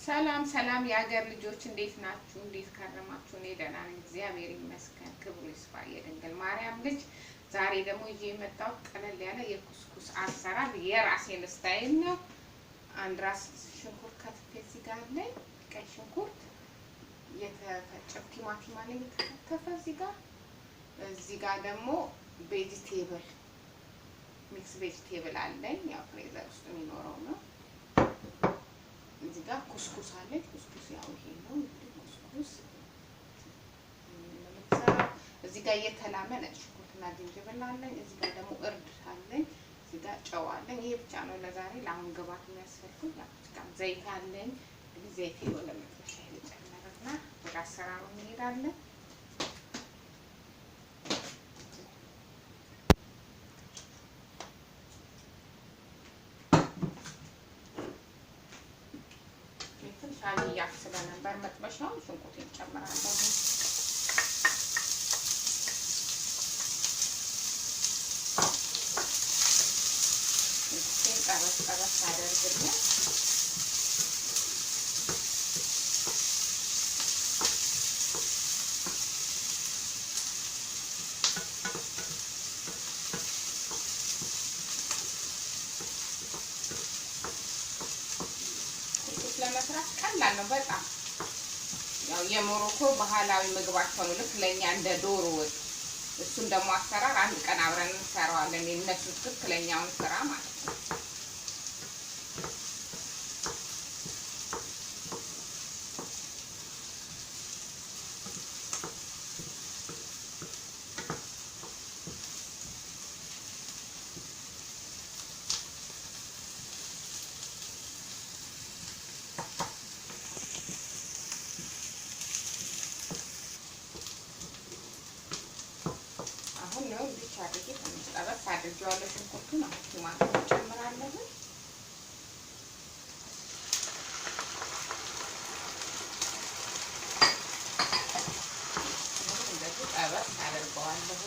ሰላም ሰላም የሀገር ልጆች እንዴት ናችሁ? እንዴት ከረማችሁ? እኔ ደህና ነኝ፣ እግዚአብሔር ይመስገን። ክብሩ ይስፋ የድንግል ማርያም ልጅ። ዛሬ ደግሞ ይዤ የመጣሁት ቀለል ያለ የኩስኩስ አሰራር የራሴን ስታይል ነው። አንድ ራስ ሽንኩርት ከትፌ እዚህ ጋር አለኝ፣ ቀይ ሽንኩርት የተፈጨው ቲማቲም አለኝ የተከተፈ እዚህ ጋር ደግሞ ቬጂቴብል ሚክስ ቬጂቴብል አለኝ፣ ያው ፍሬዘር ውስጥ የሚኖረው ነው። እዚህ ጋር ኩስኩስ አለኝ። ኩስኩስ ያው ይሄ ነው ኩስኩስ። እዚህ ጋር የተላመ ነጭ ሽንኩርትና ዝንጅብል አለኝ። እዚህ ጋር ደግሞ እርድ አለኝ። እዚህ ጋር ጨው አለኝ። ይሄ ብቻ ነው ለዛሬ ለአሁን ግባት የሚያስፈልጉኝ። ያው ዘይት አለኝ። ዘይት ወደ መጥበሻ ልጨምርና ወደ አሰራሩ እንሄዳለን። ሻይ ስለነበር መጥበሻው ሽንኩርት እንጨምራለሁ። እዚህ ጠበስ አደርግልኝ። ለመስራት ቀላል ነው በጣም። ያው የሞሮኮ ባህላዊ ምግባቸው ነው፣ ልክ ለኛ እንደ ዶሮ ወጥ። እሱን ደግሞ አሰራር አንድ ቀን አብረን እንሰራዋለን፣ የነሱ ትክክለኛውን ስራ ማለት ነው። ነው ብቻ አድርጌ ትንሽ ጠበስ አድርጌዋለሁ። ሽንኩርቱን አሁን ቲማቲም እጨምራለሁ። እንደዚህ ጠበስ አድርገዋለሁ።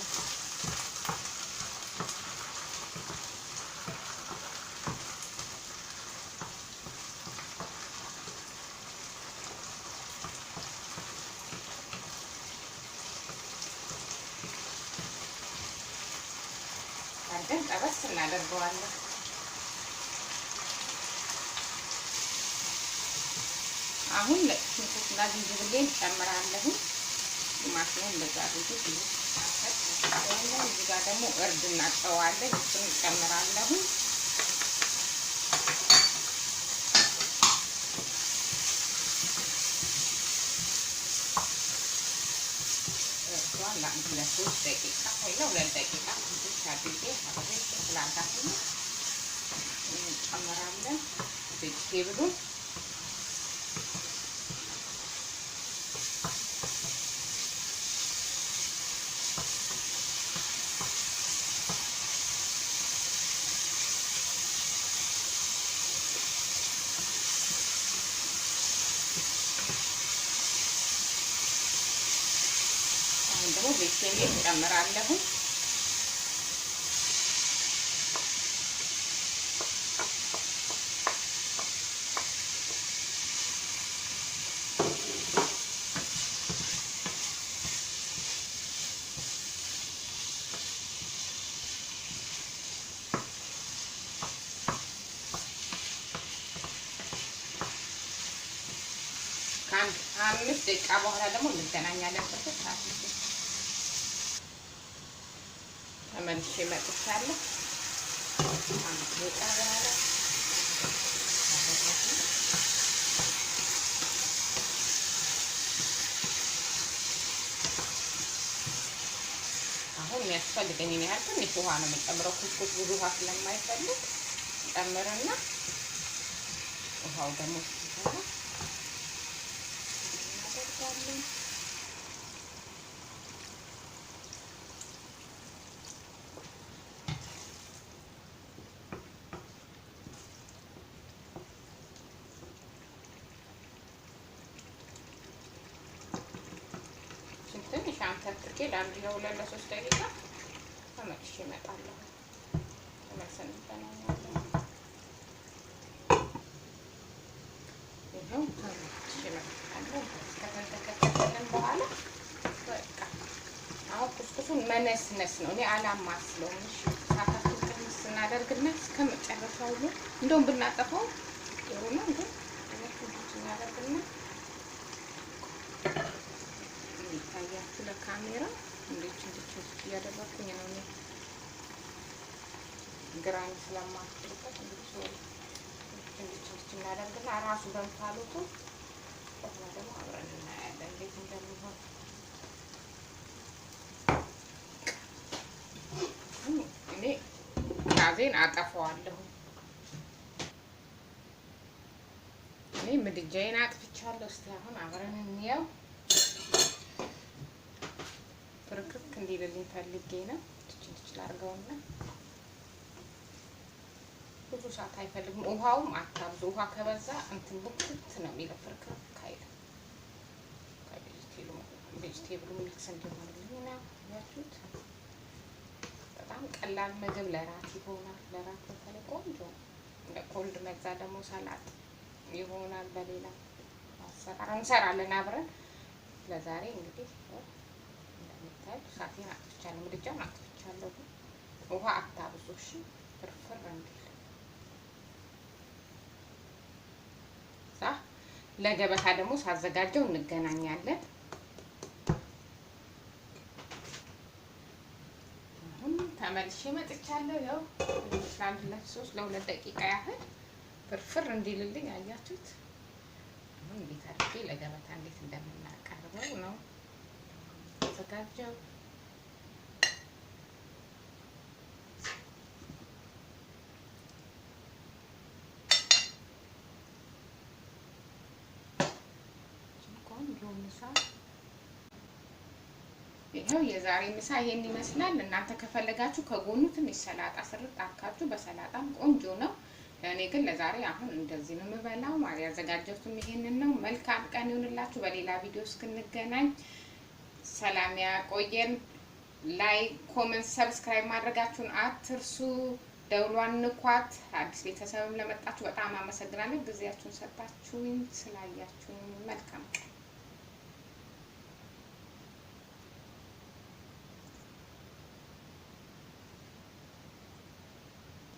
አድርገን ጠበስ እናደርገዋለን። አሁን ነጭ ሽንኩርትና ዝንጅብሌን ጨምራለሁ። ቲማቲሙን እንደዛ አድርጌ እዚህ ጋር ደግሞ እርድ እናጨዋለን፣ እሱን ጨምራለሁ። ለአንድ ለሶስት ደቂቃ ወይ ለሁለት ደቂቃ ትንሽ አድርጌ አብሬ ስላልዳፍን እንጨምራለን ቬጂቴብሉን። ደግሞ ቤተሰቤን እጨምራለሁ። ከአምስት ደቂቃ በኋላ ደግሞ እንገናኛለን። ተመልሼ መጥቻለሁ። አምስት ደቂቃ በኋላ አሁን የሚያስፈልገኝን ያህል ትንሽ ውሃ ነው የምጨምረው። ኩስኩስ ብዙ ውሃ ስለማይፈልግ ጨምርና ውሃው ደግሞ ሲፈላ እናደርጋለን። ትንሽ አንተርክኬ ለአንድ ለሁለት ለሶስት ደቂቃ ተመልሼ እመጣለሁ። ተመልሰን እንገናኛለን። ነው ከተከተከተን በኋላ በቃ አሁን ኩስኩሱን መነስነስ ነው። እኔ አላማስለውም። እሺ ሳታችሁን ትንሽ ስናደርግና እስከ መጨረሻው ነው እንደውም ብናጠፋው ጥሩ ነው። ግን ኩስኩስ እናደርግና ይታያችሁ ለካሜራ እንዴት እያደረኩኝ ነው እኔ ግራኝ ስለማትልበት እንዴት እናደርግና ራሱ በእንፋሎቱ ቆጥና ደግሞ አብረን እናያለን እንዴት እንደሚሆን። እኔ ጋዜን አጠፋዋለሁ። እኔ ምድጃዬን አጥፍቻለሁ። እስቲ አሁን አብረን እንየው። ፍርክርክ እንዲልልኝ ፈልጌ ነው። ትችል አድርገውና ብዙ ሰዓት አይፈልግም። ውሃውም አታብዙ። ውሃ ከበዛ እንትን ቡክት ነው የሚለው ፍርክርክ አይልም። ቬጅቴብሉ ሚክስ እንዲሆንልኝ ነው። ያችሁት በጣም ቀላል ምግብ ለራት ይሆናል። ለራት በተለይ ቆንጆ እንደ ኮልድ መዛ ደግሞ ሰላጥ ይሆናል። በሌላ አሰራር እንሰራለን አብረን። ለዛሬ እንግዲህ እንደምታዩት ሳቴን አጥፍቻለሁ፣ ምድጃውን አጥፍቻለሁ። ውሃ አታብዙ እሺ፣ ፍርፍር እንዲል ለገበታ ደግሞ ሳዘጋጀው እንገናኛለን። አሁን ተመልሼ መጥቻለሁ። ያው ለአንድ ለሁለት ደቂቃ ያህል ፍርፍር እንዲልልኝ አያችሁት። አሁን እንዴት አድርጌ ለገበታ እንዴት እንደምናቀርበው ነው አዘጋጀው። ይሄው የዛሬ ምሳ ይሄን ይመስላል። እናንተ ከፈለጋችሁ ከጎኑ ትንሽ ሰላጣ ስርጥ አካችሁ በሰላጣም ቆንጆ ነው። እኔ ግን ለዛሬ አሁን እንደዚህ ነው የምበላው። ማለት ያዘጋጀሁትም ይሄንን ነው። መልካም ቀን ይሁንላችሁ። በሌላ ቪዲዮ እስክንገናኝ ሰላም ያቆየን። ላይክ፣ ኮሜንት፣ ሰብስክራይብ ማድረጋችሁን አትርሱ። ደውሏን ንኳት። አዲስ ቤተሰብም ለመጣችሁ በጣም አመሰግናለሁ። ጊዜያችሁን ሰጣችሁኝ ስላያችሁኝ መልካም ቀን